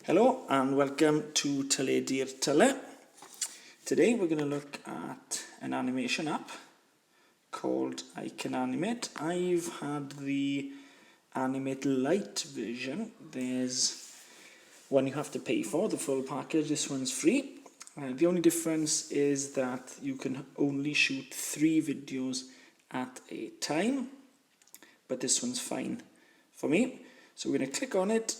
Hello and welcome to Teledu'r Tele. Today we're going to look at an animation app called Animate. I've had the Animate lite version. There's one you have to pay for, the full package. This one's free. The only difference is that you can only shoot 3 videos at a time, but this one's fine for me. So we're going to click on it,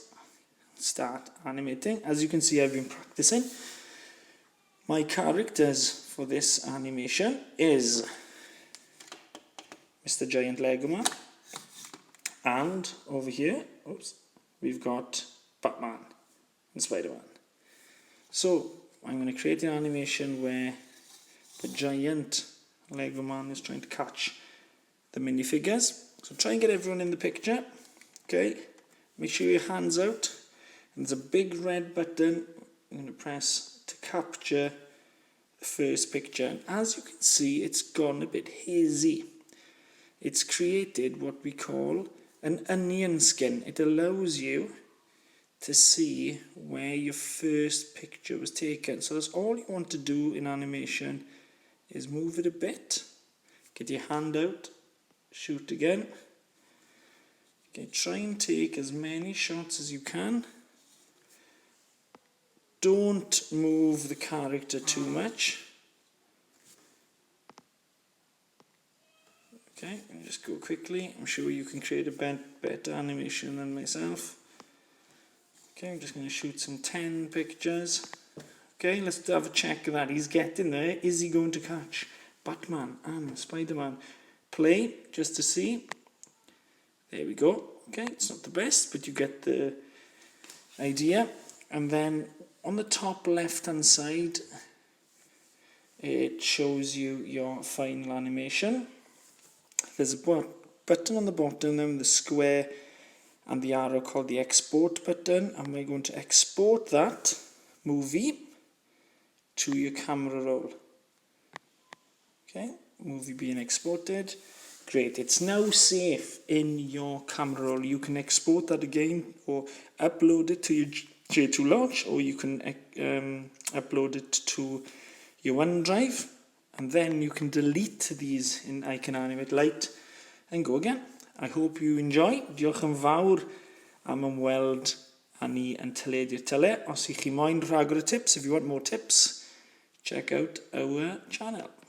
start animating. As you can see, I've been practicing. My characters for this animation is Mr. Giant Lego Man, and over here, we've got Batman and Spider-Man. So I'm going to create an animation where the giant Lego Man is trying to catch the minifigures. So try and get everyone in the picture. Okay, make sure your hands out. And there's a big red button I'm going to press to capture the first picture. And as you can see, it's gone a bit hazy. It's created what we call an onion skin. It allows you to see where your first picture was taken. So that's all you want to do in animation, is move it a bit, get your hand out, shoot again. Okay, try and take as many shots as you can. Don't move the character too much. Okay, I'll just go quickly. I'm sure you can create a better animation than myself. Okay, I'm just going to shoot some 10 pictures. Okay, let's have a check of that. He's getting there. Is he going to catch Batman and Spider-Man? Play, just to see. There we go. Okay, it's not the best, but you get the idea. And then on the top left hand side, it shows you your final animation. There's a button on the bottom, then the square and the arrow called the export button, and we're going to export that movie to your camera roll. Okay, movie being exported. Great, it's now safe in your camera roll. You can export that again or upload it to your J2 launch, or you can upload it to your OneDrive, and then you can delete these in Animate Lite and go again. I hope you enjoy. Diolch yn fawr am ymweld â ni yn Teledu'r Tele. Os ych chi moyn rhagor o tips, if you want more tips, check out our channel.